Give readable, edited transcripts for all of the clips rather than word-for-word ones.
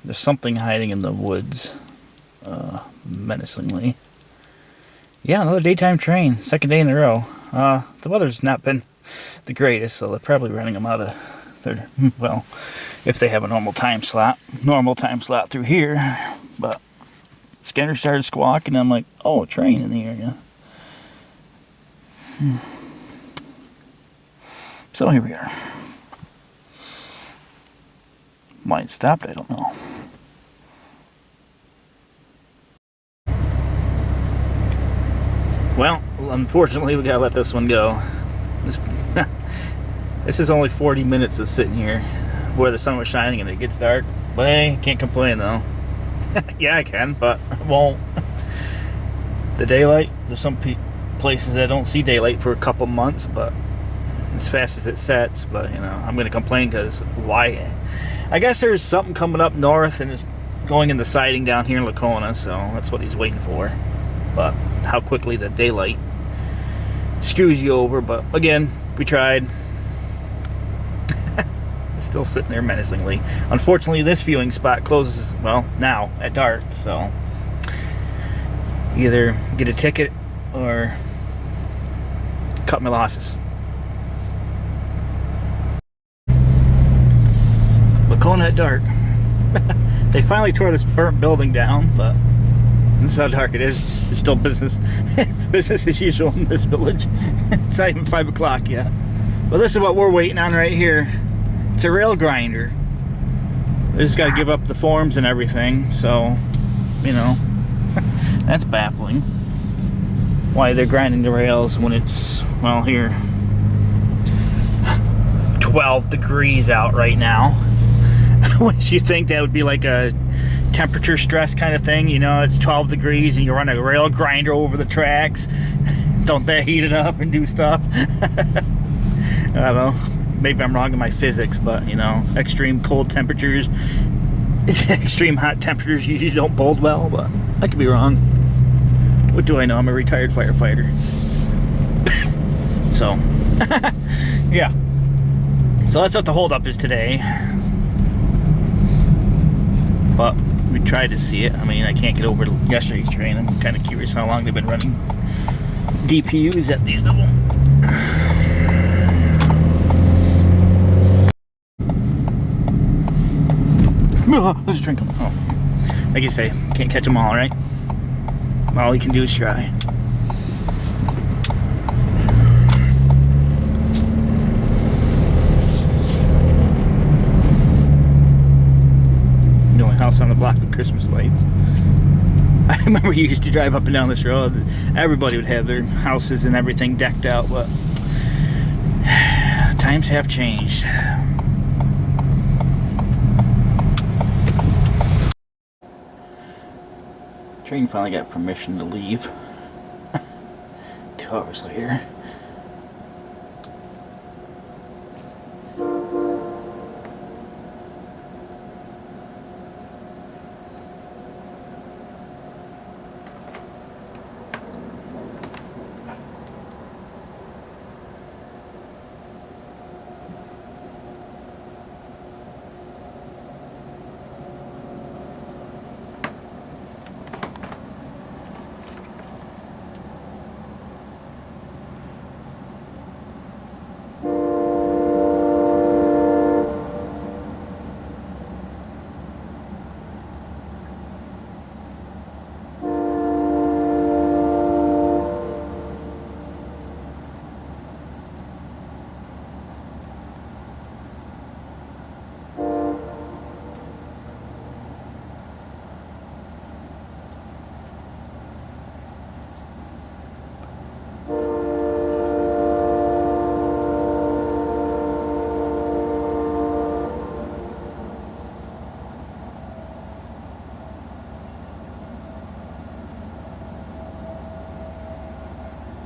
There's something hiding in the woods, menacingly. Yeah, another daytime train, second day in a row. The weather's not been the greatest, so they're probably running them out of their, well, if they have a normal time slot through here. But scanner started squawking, and I'm like, oh, a train in the area. So here we are. Why it stopped, I don't know. Well, unfortunately, we gotta let this one go. This is only 40 minutes of sitting here where the sun was shining and it gets dark. But hey, can't complain though. Yeah, I can, but I won't. The daylight, there's some places that don't see daylight for a couple months, but as fast as it sets. But you know, I'm gonna complain because why? I guess there's something coming up north and it's going in the siding down here in Lacona, so that's what he's waiting for. But how quickly the daylight screws you over. But again, we tried. It's still sitting there menacingly. Unfortunately, this viewing spot closes, well, now at dark, so either get a ticket or cut my losses. Lacona at dark. They finally tore this burnt building down, but this is how dark it is. It's still business business as usual in this village. It's not even 5 o'clock yet. But this is what we're waiting on right here. It's a rail grinder. We just got to give up the forms and everything. So, you know, that's baffling. Why they're grinding the rails when it's, well, here, 12 degrees out right now. Wouldn't you think that would be like a temperature stress kind of thing? You know, it's 12 degrees and you run a rail grinder over the tracks. Don't they heat it up and do stuff? I don't know. Maybe I'm wrong in my physics, but you know, extreme cold temperatures, extreme hot temperatures usually don't bode well, but I could be wrong. What do I know? I'm a retired firefighter. So, yeah. So that's what the holdup is today. But we tried to see it. I mean, I can't get over yesterday's train. I'm kind of curious how long they've been running DPUs at the end of them. There's a train coming. Oh, like you say, can't catch them all, right? All you can do is try. The only house on the block with Christmas lights. I remember you used to drive up and down this road. Everybody would have their houses and everything decked out, but times have changed. Train finally got permission to leave. 2 hours later.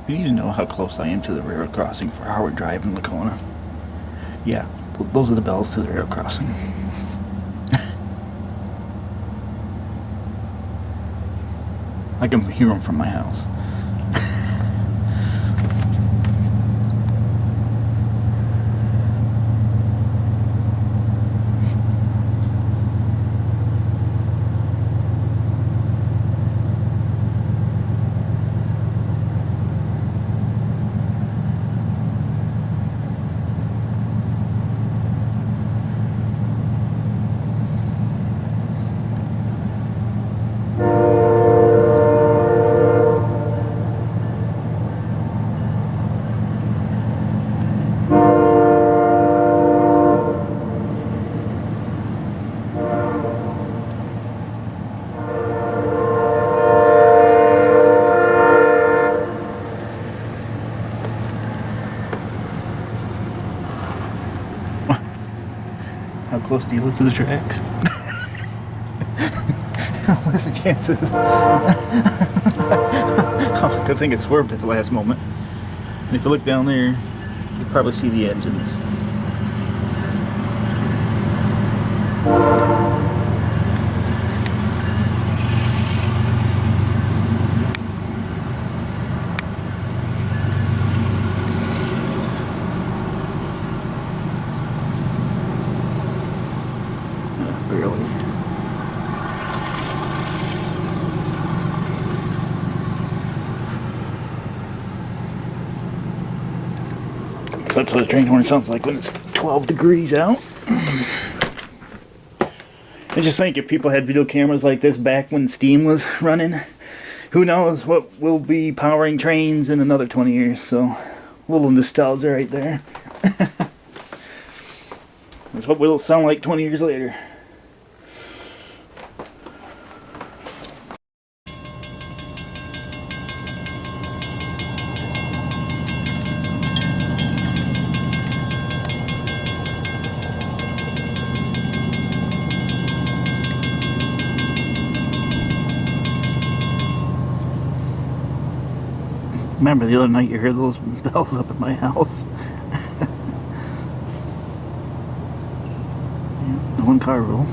You need to know how close I am to the railroad crossing for Howard Drive in Lacona. Yeah, those are the bells to the railroad crossing. I can hear them from my house. How close do you live to the tracks? What's the chances? Oh, good thing it swerved at the last moment. And if you look down there, you can probably see the engines. Barely. So that's what a train horn sounds like when it's 12 degrees out. I just think if people had video cameras like this back when steam was running, who knows what will be powering trains in another 20 years. So a little nostalgia right there. That's what will sound like 20 years later. Remember the other night you heard those bells up at my house? Yeah, the one car rule.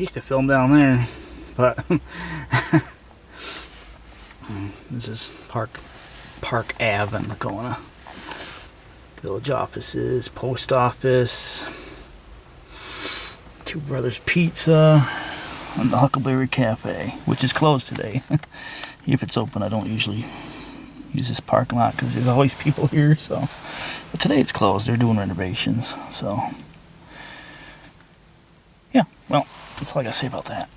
used to film down there, but this is Park Ave in Lacona. Village offices, post office, Two Brothers Pizza, and the Huckleberry Cafe, which is closed today. If it's open, I don't usually use this parking lot because there's always people here. So, but today it's closed. They're doing renovations. So, yeah. Well, that's all I gotta say about that.